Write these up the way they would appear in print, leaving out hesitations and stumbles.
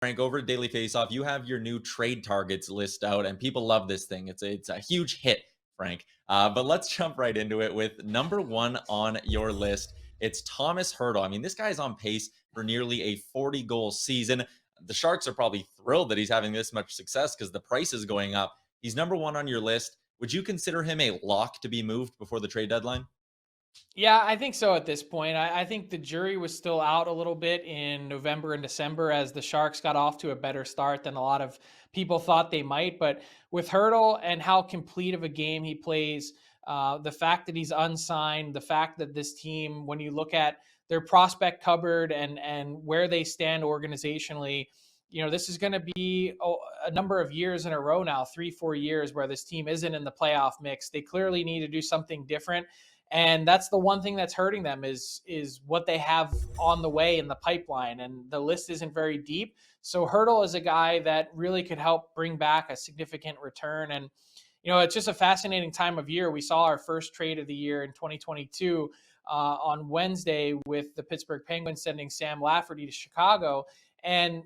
Frank, over at Daily Faceoff, you have your new trade targets list out, and people love this thing. It's a huge hit, Frank. But let's jump right into it with number one on your list. It's Tomas Hertl. I mean, this guy's on pace for nearly a 40-goal season. The Sharks are probably thrilled that he's having this much success because the price is going up. He's number one on your list. Would you consider him a lock to be moved before the trade deadline? Yeah, I think so at this point. I think the jury was still out a little bit in November and December as the Sharks got off to a better start than a lot of people thought they might. But with Hertl and how complete of a game he plays, the fact that he's unsigned, the fact that this team, when you look at their prospect cupboard and where they stand organizationally, this is going to be a number of years in a row now, 3-4 years where this team isn't in the playoff mix. They clearly need to do something different. And that's the one thing that's hurting them is what they have on the way in the pipeline. And the list isn't very deep. So Hertl is a guy that really could help bring back a significant return. And, it's just a fascinating time of year. We saw our first trade of the year in 2022 on Wednesday with the Pittsburgh Penguins sending Sam Lafferty to Chicago. And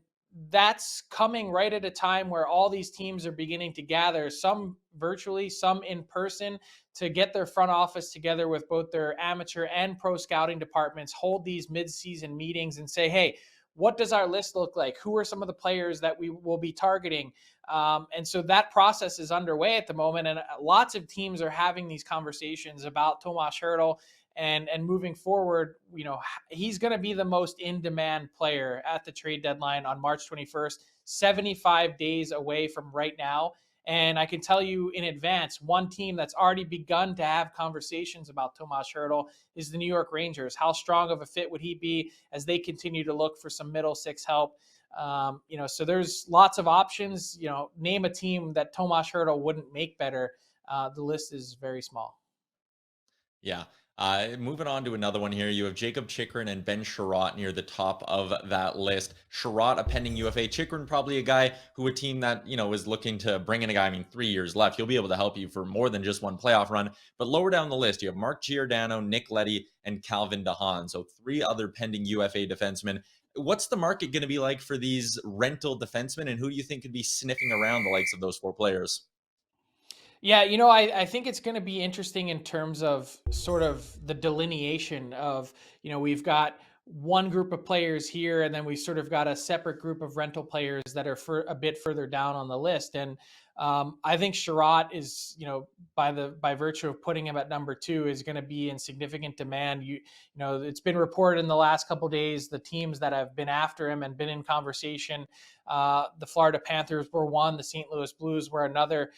that's coming right at a time where all these teams are beginning to gather, some virtually, some in person, to get their front office together with both their amateur and pro scouting departments, hold these mid-season meetings and say, hey, what does our list look like? Who are some of the players that we will be targeting? And so that process is underway at the moment. And lots of teams are having these conversations about Tomas Hertl. And moving forward, he's going to be the most in-demand player at the trade deadline on March 21st, 75 days away from right now. And I can tell you in advance, one team that's already begun to have conversations about Tomas Hertl is the New York Rangers. How strong of a fit would he be as they continue to look for some middle six help? So there's lots of options. Name a team that Tomas Hertl wouldn't make better. The list is very small. Yeah. Moving on to another one here, you have Jakob Chychrun and Ben Sharat near the top of that list. Sharat, a pending UFA. Chychrun, probably a guy who a team that, is looking to bring in a guy. I mean, 3 years left. He'll be able to help you for more than just one playoff run. But lower down the list, you have Mark Giordano, Nick Leddy, and Calvin DeHaan. So 3 other pending UFA defensemen. What's the market going to be like for these rental defensemen, and who do you think could be sniffing around the likes of those 4 players? Yeah, I think it's going to be interesting in terms of sort of the delineation of, we've got one group of players here, and then we sort of got a separate group of rental players that are a bit further down on the list. And I think Sharat is, by virtue of putting him at number 2, is going to be in significant demand. It's been reported in the last couple of days, the teams that have been after him and been in conversation, the Florida Panthers were one, the St. Louis Blues were another.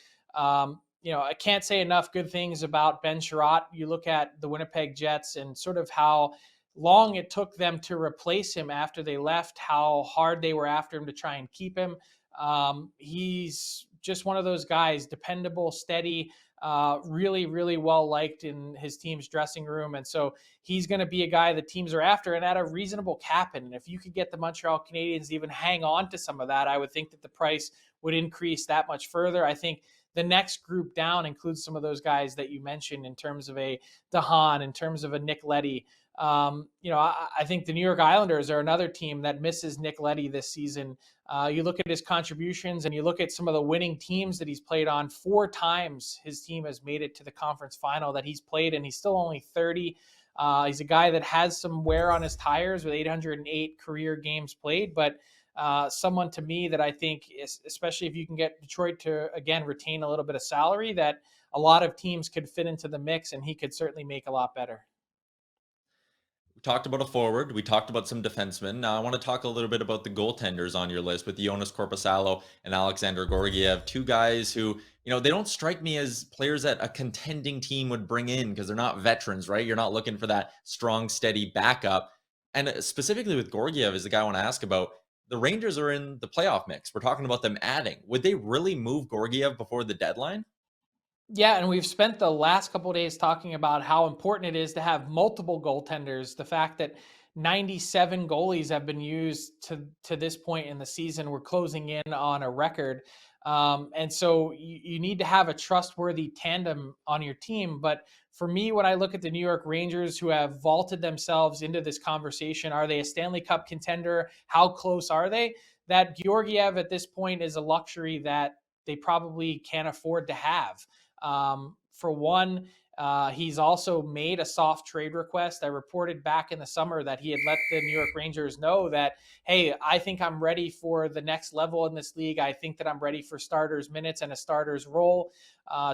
I can't say enough good things about Ben Sharat. You look at the Winnipeg Jets and sort of how long it took them to replace him after they left, how hard they were after him to try and keep him. He's just one of those guys, dependable, steady, really, really well liked in his team's dressing room. And so he's going to be a guy that teams are after and at a reasonable cap. And if you could get the Montreal Canadiens to even hang on to some of that, I would think that the price would increase that much further. I think the next group down includes some of those guys that you mentioned in terms of a DeHaan, in terms of a Nick Leddy. I think the New York Islanders are another team that misses Nick Leddy this season. You look at his contributions and you look at some of the winning teams that he's played on. 4 times his team has made it to the conference final that he's played, and he's still only 30. He's a guy that has some wear on his tires with 808 career games played, but someone to me that I think, especially if you can get Detroit to, again, retain a little bit of salary, that a lot of teams could fit into the mix, and he could certainly make a lot better. We talked about a forward. We talked about some defensemen. Now I want to talk a little bit about the goaltenders on your list with Jonas Korpisalo and Alexandar Georgiev, 2 guys who, they don't strike me as players that a contending team would bring in because they're not veterans, right? You're not looking for that strong, steady backup. And specifically with Georgiev is the guy I want to ask about. The Rangers are in the playoff mix. We're talking about them adding. Would they really move Georgiev before the deadline? Yeah, and we've spent the last couple of days talking about how important it is to have multiple goaltenders. The fact that 97 goalies have been used to this point in the season. We're closing in on a record. And so you need to have a trustworthy tandem on your team. But for me, when I look at the New York Rangers, who have vaulted themselves into this conversation, are they a Stanley Cup contender? How close are they? that Georgiev at this point is a luxury that they probably can't afford to have. For one, he's also made a soft trade request. I reported back in the summer that he had let the New York Rangers know that, hey, I think I'm ready for the next level in this league. I think that I'm ready for starters minutes and a starter's role.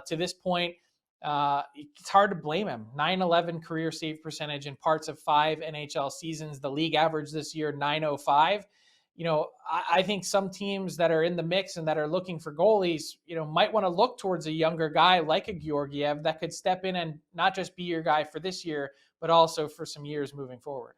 To this point, it's hard to blame him. 911 career save percentage in parts of 5 NHL seasons. The league average this year, 905. I think some teams that are in the mix and that are looking for goalies, might want to look towards a younger guy like a Georgiev that could step in and not just be your guy for this year, but also for some years moving forward.